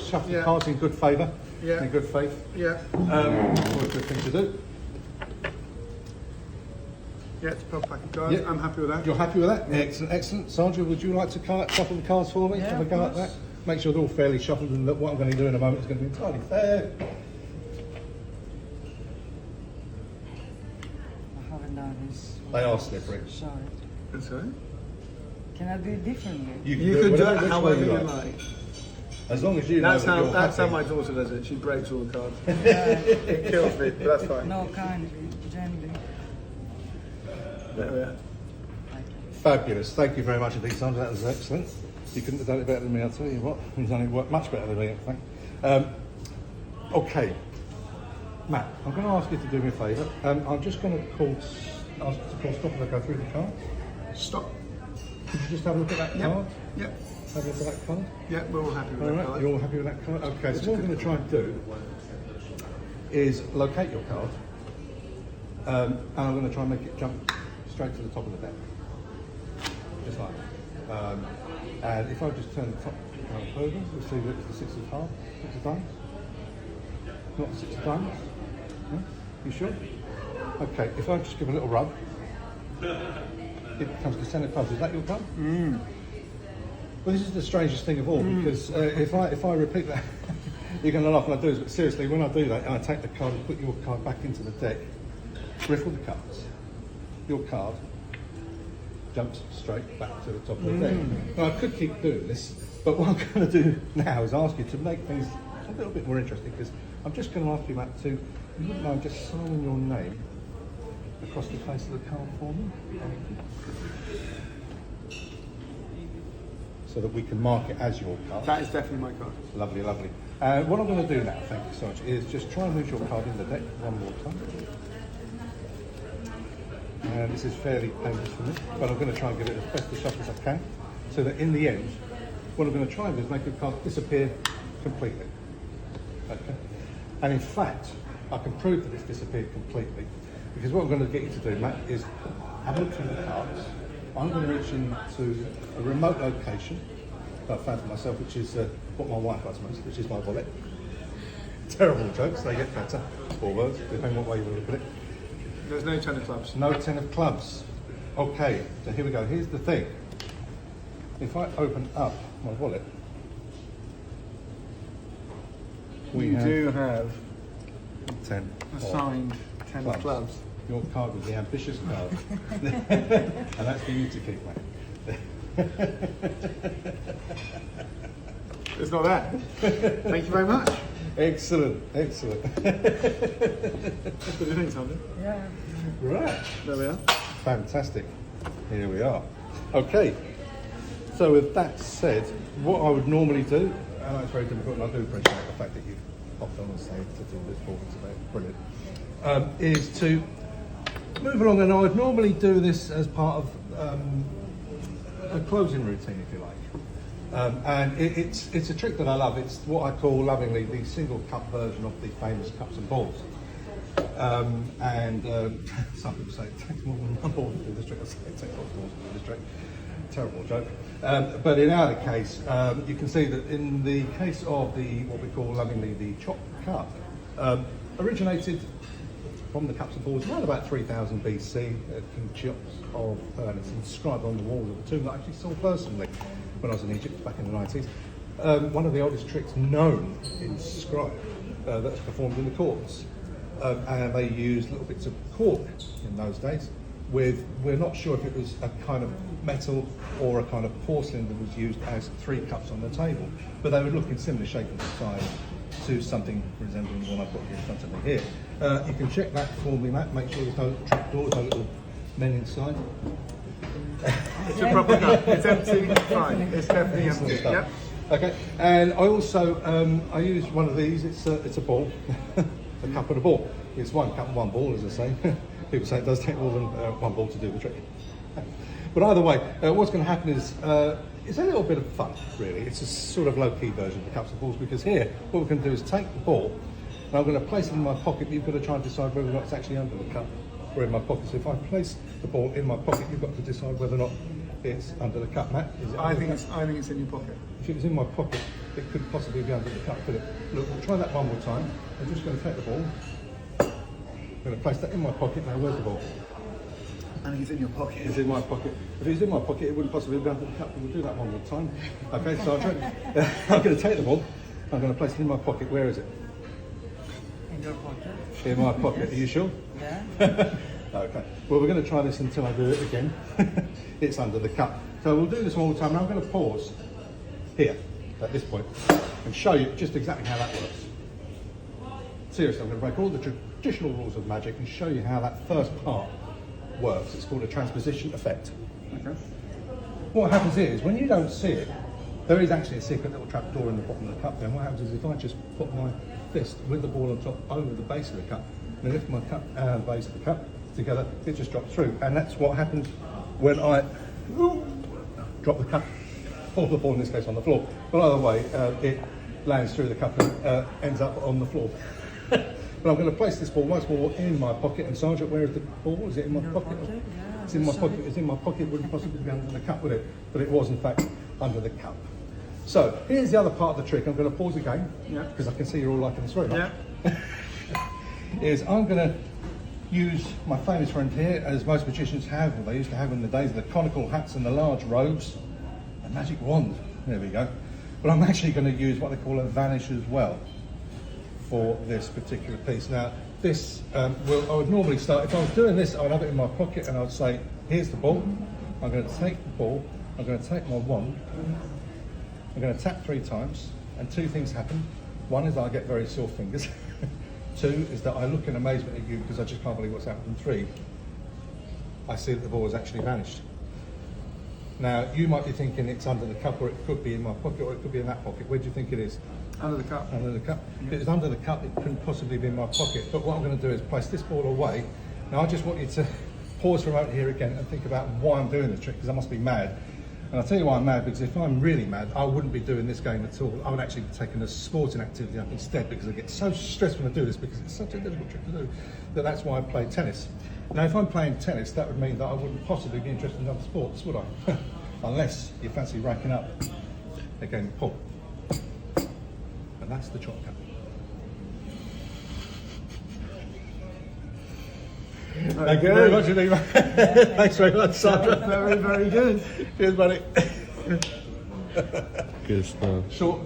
shuffle the cards in good favour, in good faith. Yeah. Always a good thing to do. Yeah, it's a proper pack of cards. Yeah. I'm happy with that. You're happy with that? Excellent, excellent. Sandra, would you like to shuffle the cards for me? Yeah, Have a go at that. Make sure they're all fairly shuffled, and that what I'm going to do in a moment is going to be entirely fair. I haven't done this. They are slippery. Sorry. That's all right. Can I do it differently? You can do whatever- it which however way you you like. As long as you That's know how that that's how you're my happy. daughter does it. She breaks all the cards. Uh, It kills me, but that's fine. no, kindly, gently. There we are. Fabulous. Thank you very much indeed, Sandra. That was excellent. You couldn't have done it better than me, I'll tell you what. You've done it much better than me, I think. Okay. Matt, I'm going to ask you to do me a favour. I'm just going to ask you to call stop and I'll go through the cards. Stop. Could you just have a look at that Yep. card? Yep. Have a look at that card? Yeah, we're all happy with All that right, card. you're all happy with that card? Okay, so what we're going to try and do is locate your card, and I'm going to try and make it jump straight to the top of the deck. Just like that. And if I just turn the top card over, we'll see that it's the Six of Hearts, Six of Diamonds. Not the Six of Diamonds? No? You sure? Okay, if I just give a little rub, it becomes the Ten of Clubs. Is that your card? Well, this is the strangest thing of all, because if I repeat that, you're going to laugh when I do this, but seriously, when I do that, and I take the card and put your card back into the deck, riffle the cards, your card jumps straight back to the top of the deck. Now, I could keep doing this, but what I'm going to do now is ask you to make things a little bit more interesting, because I'm just going to ask you, Matt, to, if you wouldn't mind just signing your name across the face of the card for me. So that we can mark it as your card. That is definitely my card. Lovely, lovely. What I'm going to do now, thank you so much, is just try and move your card in the deck one more time. And this is fairly painless for me, but I'm going to try and get it as best a shuffle as I can, so that in the end, what I'm going to try and do is make your card disappear completely. Okay. And in fact, I can prove that it's disappeared completely, because what I'm going to get you to do, Matt, is have a look through the cards. I'm going to reach into a remote location that I found for myself, which is what my wife does most, which is my wallet. Terrible jokes, they get better, or worse, depending on what way you look at it. There's no Ten of Clubs. No Ten of Clubs. Okay, so here we go. Here's the thing. If I open up my wallet, we do have 10 a signed Ten of Clubs. Your card was the ambitious card. And that's for you to keep, mate. It's not that. Thank you very much. Excellent, excellent. What do you think, Sandra? Yeah. Right. There we are. Fantastic. Here we are. Okay. So with that said, what I would normally do, I know it's very difficult, and I do appreciate the fact that you've hopped on and stayed to do this for me today. Brilliant. Is to move along, and I would normally do this as part of a closing routine, if you like. And it's a trick that I love. It's what I call lovingly the single cup version of the famous cups and balls. Some people say it takes more than one ball to do this trick. I say it takes lots of balls to do this trick. Terrible joke. But in our case, you can see that in the case of the what we call lovingly the chopped cup, originated from the cups and balls around about 3000 BC. King Cheops of it's inscribed on the walls of the tomb that I actually saw personally when I was in Egypt back in the 90s. One of the oldest tricks known in scribe that's performed in the courts. And they used little bits of cork in those days with, we're not sure if it was a kind of metal or a kind of porcelain that was used as 3 cups on the table, but they would look in similar shape and size to something resembling the one I've got here in front of me here. You can check that for me, Matt, make sure there's no trapdoors, no little men inside. It's a proper cup. It's empty. Fine. It's definitely empty. Yep. Okay, and I also I use one of these. It's a ball, a cup and a ball. It's one cup and one ball, as I say. People say it does take more than one ball to do the trick. But either way, what's going to happen is it's a little bit of fun, really. It's a sort of low-key version of the cups and balls, because here what we're going to do is take the ball and I'm going to place it in my pocket. You've got to try and decide whether or not it's actually under the cup or in my pocket. So if I place the ball in my pocket, you've got to decide whether or not it's under the cup, Matt. Is it I under think the cup? I think it's in your pocket. If it was in my pocket, it could possibly be under the cup, could it? Look, we'll try that one more time. I'm just going to take the ball. I'm going to place that in my pocket. Now, where's the ball? I think it's in your pocket. It's in my pocket. If it was in my pocket, it wouldn't possibly be under the cup. We'll do that one more time. Okay, Sergeant. I'm going to take the ball. I'm going to place it in my pocket. Where is it? In your pocket? In my pocket. Are you sure? Yeah. Okay. Well, we're going to try this until I do it again. It's under the cup. So we'll do this one more time. Now I'm going to pause here at this point and show you just exactly how that works. Seriously, I'm going to break all the traditional rules of magic and show you how that first part works. It's called a transposition effect. Okay. What happens is, when you don't see it, there is actually a secret little trap door in the bottom of the cup. Then what happens is, if I just put my fist with the ball on top over the base of the cup, and lift my cup and the base of the cup together, it just drops through. And that's what happens when I drop the cup, or the ball in this case on the floor. But either way, it lands through the cup and ends up on the floor. But I'm going to place this ball once more in my pocket. And Sergeant, where is the ball? Is it in my Your pocket? pocket? Yeah, It's in my that's pocket. right. It's in my pocket. It wouldn't possibly be under the cup, would it? But it was in fact under the cup. So here's the other part of the trick. I'm going to pause again, Yeah. because I can see you're all liking this very much. Yeah. Is I'm going to use my famous friend here, as most magicians have, or they used to have in the days of the conical hats and the large robes, a magic wand. There we go. But I'm actually going to use what they call a vanish as well for this particular piece. Now, this I would normally start, if I was doing this, I'd have it in my pocket and I'd say, here's the ball. I'm going to take the ball, I'm going to take my wand, I'm going to tap 3 times, and 2 things happen. One is I get very sore fingers. 2 is that I look in amazement at you because I just can't believe what's happened. And 3, I see that the ball has actually vanished. Now, you might be thinking it's under the cup, or it could be in my pocket, or it could be in that pocket. Where do you think it is? Under the cup. Under the cup. If it was under the cup, it couldn't possibly be in my pocket. But what I'm going to do is place this ball away. Now, I just want you to pause for a moment here again and think about why I'm doing this trick, because I must be mad. And I'll tell you why I'm mad, because if I'm really mad, I wouldn't be doing this game at all. I would actually be taking a sporting activity up instead, because I get so stressed when I do this, because it's such a difficult trick to do, that's why I play tennis. Now, if I'm playing tennis, that would mean that I wouldn't possibly be interested in other sports, would I? Unless you fancy racking up a game of pool. And that's the shortcut. Thank you very much, Anima. Thanks very much, Sandra. Very, very good. Cheers, buddy. Good stuff. Short.